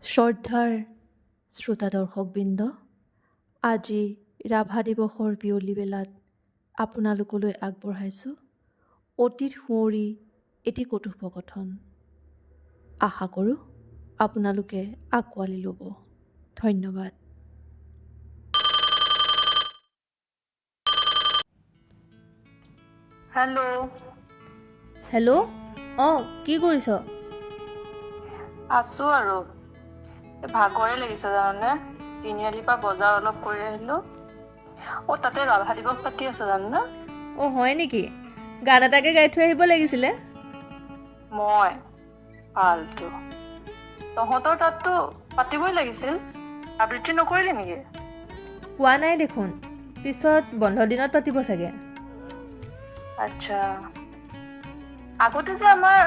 শ্ৰদ্ধাৰ শ্ৰোতা দৰ্শকবৃন্দ, আজি ৰাভা দিৱসৰ বিয়লি বেলাত আপোনালোকলৈ আগবঢ়াইছোঁ অতীত সুঁৱৰি এটি কথোপকথন। আশা কৰোঁ আপোনালোকে আঁকোৱালি ল'ব। ধন্যবাদ। হেল্ল', কি কৰিছ? আছো আৰু ভাগৰে লাগিছে জানানে। তিনিআলিৰ পৰা বজাৰ অলপ কৰি আহিলো। তাতে ৰাভা দিৱস পাতি আছে জানানে। হয় নেকি? গান এটাকে গাই থৈ আহিব লাগিছিলে। মই ফাল্টু। তহঁতৰ তাততো পাতিবই লাগিছিল, আবৃত্তি নকৰিলি নেকি? কোৱা নাই দেখোন, পিছত বন্ধ দিনত পাতিব চাগে। আচ্ছা, আগতে যে আমাৰ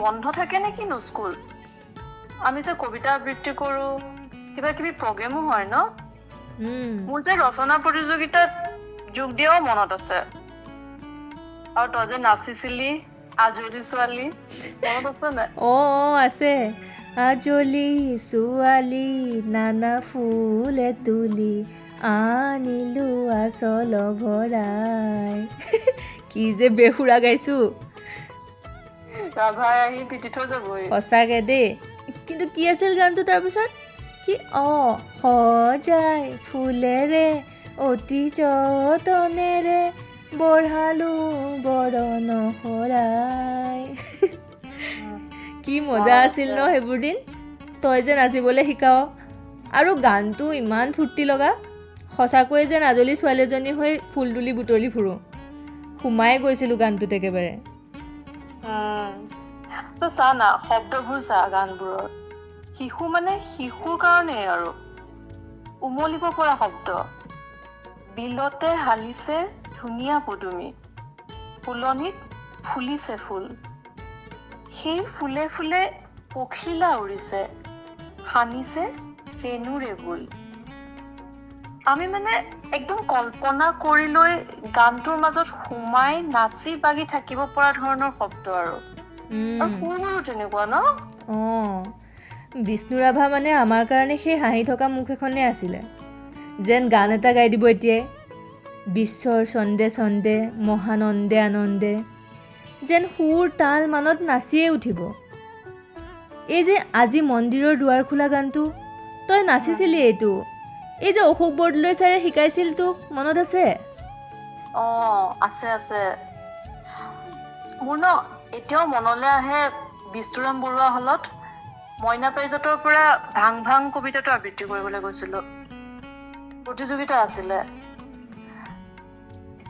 বন্ধ থাকে নে কিনো স্কুল? আমি যে কবিতা আবৃত্তি কৰো, কিবা কিবি প্ৰগ্ৰেমো হয় ন। মোৰ যে ৰচনা প্ৰতিযোগিতাত যোগ দিয়াও মনত আছে। আৰু তই যে নাচিছিলি আজলি ছোৱালী, মনত আছে নাই? আছে। আজলি ছোৱালী নানা ফুলে তুলি আনিলো আচল ভৰাই। কি যে বেহুৰা গাইছো। ৰাভাই আহি পিটি থৈ যাবই। সঁচাকে দেই। কিন্তু কি আছিল গানটো তাৰপিছত? কি সজাই ফুলেৰে অতি যতনেৰে বঢ়ালো বৰণ শৰাই। কি মজা আছিল ন সেইবোৰ দিন। তই যে নাচিবলৈ শিকাও আৰু গানটো ইমান ফূৰ্তি লগা। সঁচাকৈয়ে যেন আজলি ছোৱালী এজনী হৈ ফুল তুলি বুটলি ফুৰো। সোমাই গৈছিলো গানটোত একেবাৰে। তই চা না, শব্দবোৰ চা গানবোৰৰ। শিশু মানে শিশুৰ কাৰণে আৰু উমলিব পৰা শব্দ। বিলতে হালিছে ধুনীয়া পদুমী, ফুলনিত ফুলিছে ফুল। সেই ফুলে ফুলে পখিলা উৰিছে, সানিছে ৰেণুৰে বোল। আমি মানে একদম কল্পনা কৰি লৈ গানটোৰ মাজত সোমাই নাচি বাগি থাকিব পৰা ধৰণৰ শব্দ আৰু সুৰবোৰো তেনেকুৱা ন। বিষ্ণু ৰাভা মানে আমাৰ কাৰণে সেই হাঁহি থকা মুখ এখনে আছিলে। যেন গান এটা গাই দিব এতিয়াই। বিশ্বৰ ছন্দে ছন্দে মহানন্দে আনন্দে, যেন সুৰ তাল মানত নাচিয়ে উঠিব। এই যে আজি মন্দিৰৰ দুৱাৰ খোলা গানটো, তই নাচিছিলি এইটো। এই যে অশোক বৰদলৈ ছাৰে শিকাইছিল তোক, মনত আছে? আছে। মোৰ ন এতিয়াও মনলৈ আহে বিষ্ণুৰাম বৰুৱা হলত মইনা পাৰিজাতৰ পৰা ভাং ভাং কবিতাটো আবৃত্তি কৰিবলৈ গৈছিলো। প্ৰতিযোগিতা আছিলে,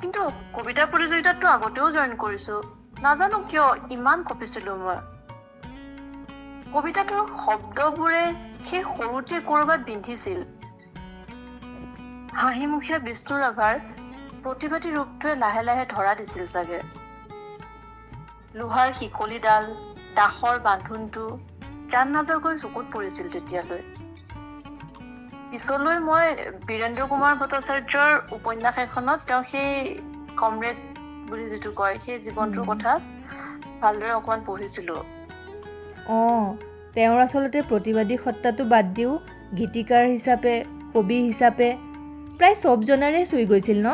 কিন্তু কবিতা প্ৰতিযোগিতাতটো আগতেও জইন কৰিছো। নাজানো কিয় ইমান কঁপিছিলো মই। কবিতাটোৰ শব্দবোৰে সেই সৰুতে কৰবাত বিন্ধিছিল। হাঁহিমুখীয়া বিষ্ণু ৰাভাৰ প্ৰতিভাতী ৰূপটোৱে লাহে লাহে ধৰা দিছিল চাগে। লোহাৰ শিকলিডাল, দাসৰ বান্ধোনটো জান নাজাকৈ চকুত পৰিছিল তেতিয়ালৈ। পিছলৈ মই বীৰেন্দ্ৰ কুমাৰ ভট্টাচাৰ্যৰ উপন্যাস এখনত তেওঁ সেই কমৰেড বুলি যিটো কয়, সেই জীৱনটোৰ কথা ভালদৰে অকমান পঢ়িছিলো। তেওঁৰ আচলতে প্ৰতিবাদী সত্তাটো বাদ দিও গীতিকাৰ হিচাপে, কবি হিচাপে প্ৰায় চব জনাৰে চুই গৈছিল ন।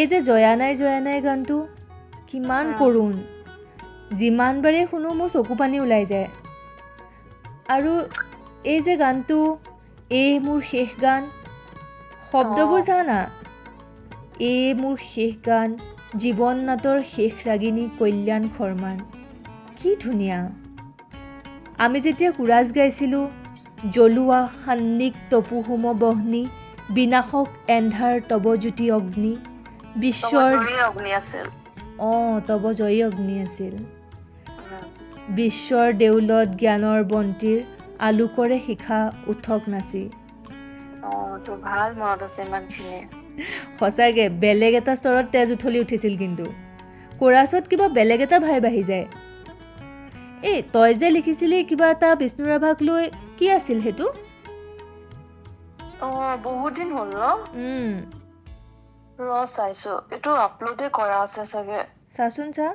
এই যে জয়া নাই গানটো কিমান কৰুণ। যিমান বাৰে শুনো মোৰ চকু পানী ওলাই যায়। আৰু এই যে গানটো, এই মোৰ শেষ গান, শব্দবোৰ চা না। এই মোৰ শেষ গান, জীৱন নাটৰ শেষ ৰাগিনী কল্যাণ শৰ্মান। কি ধুনীয়া। আমি যেতিয়া কুৰাজ গাইছিলো, জ্বলোৱা সান্নিক তপু হোম বহ্নি, বিনাশক এন্ধাৰ তব জ্যোতি অগ্নি, বিশ্বৰ তব জয়ী অগ্নি আছিল। বিশ্বৰ দেউলত জ্ঞানৰ বন্তিৰ আলোকৰে শিখা উঠক নাচি। তোৰ ভাল মনত আছে ইমানখিনি। সঁচাকে বেলেগ এটা স্তৰত তেজ উঠলি উঠিছিল। কিন্তু কোৰাছত কিবা বেলেগ এটা ভাই বাঢ়ি যায়। তই যে লিখিছিলি কিবা এটা বিষ্ণু ৰাভাক লৈ, কি আছিল সেইটো? বহুত দিন হ'ল ন। চাইছো, এইটো আপলোডে কৰা আছে চাগে। চাচোন চা।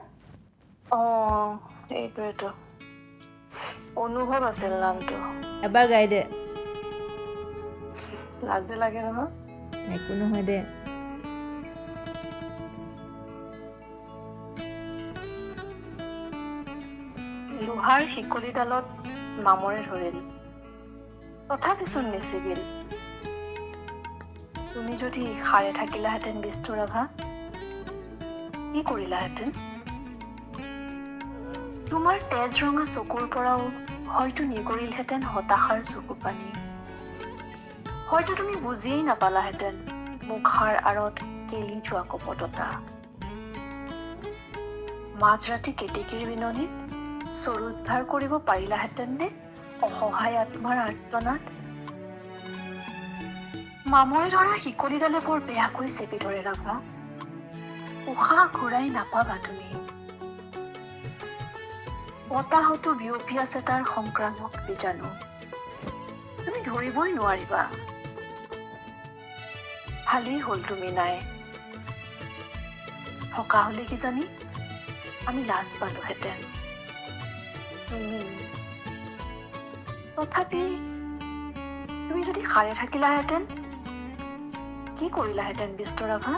এইটো অনুভৱ আছিল নামটো। এবাৰ গাই দে। লাজে লাগে নহয়। একো নহয় দে। লোহাৰ শিকলিডালত মামৰে ধৰিল, তথাপিচোন নিচিগিল। তুমি যদি সাৰে থাকিলাহেঁতেন বিষ্ণু ৰাভা, কি কৰিলাহেঁতেন? তোমাৰ তেজ ৰঙা চকুৰ পৰাও হয়তো নিগৰিলহেঁতেন হতাশাৰ চকু পানী। হয়তো তুমি বুজিয়েই নাপালাহেঁতেন মুখাৰ আঁৰত কেলি যোৱা কপটতা। মাজৰাতি কেতেকীৰ বিননিত চৰুদ্ধাৰ কৰিব পাৰিলাহেঁতেন নে অসহায় আত্মাৰ আৰ্তনাদ? মামৰে ধৰা শিকলিডালে বৰ বেয়াকৈ চেপি ধৰে ৰাভা। উশাহ ঘূৰাই নাপাবা তুমি। বতাহতো বিয়পি আছে তাৰ সংক্ৰামক বীজাণু। তুমি ধৰিবই নোৱাৰিবা। ভালেই হ'ল তুমি নাই। থকা হলে কিজানি আমি লাজ পালোহেঁতেন। তথাপি তুমি যদি সাৰে থাকিলাহেঁতেন, কি কৰিলাহেঁতেন বিষ্ণু ৰাভা?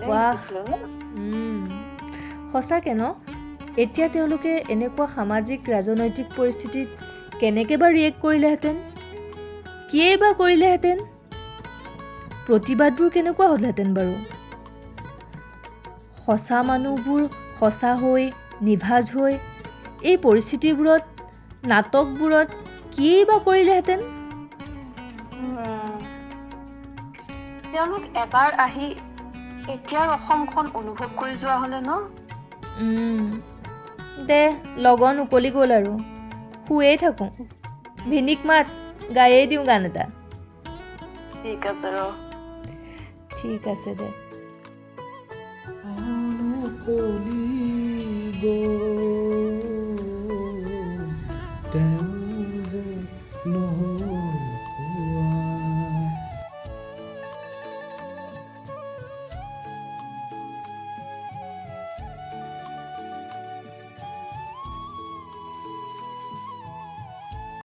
বাহ। সঁচাকে ন? এতিয়া তেওঁলোকে এনেকুৱা সামাজিক ৰাজনৈতিক পৰিস্থিতিত কেনেকৈ বা ৰিয়েক্ট কৰিলেহেঁতেন? কিয়েই বা কৰিলেহেঁতেন? প্ৰতিবাদবোৰ কেনেকুৱা হ'লহেঁতেন বাৰু? সঁচা মানুহবোৰ সঁচা হৈ নিভাঁজ হৈ এই পৰিস্থিতিবোৰত নাটকবোৰত কিয়েই বা কৰিলেহেঁতেন? তেওঁলোক এবাৰ আহি এতিয়াৰ অসমখন অনুভৱ কৰি যোৱা হলে ন? দে লগন উকলি গ'ল আৰু শুৱেই থাকোঁ। ভিনিক মাত, গায়েই দিওঁ গান এটা। ঠিক আছে ৰ। ঠিক আছে দে। তেনে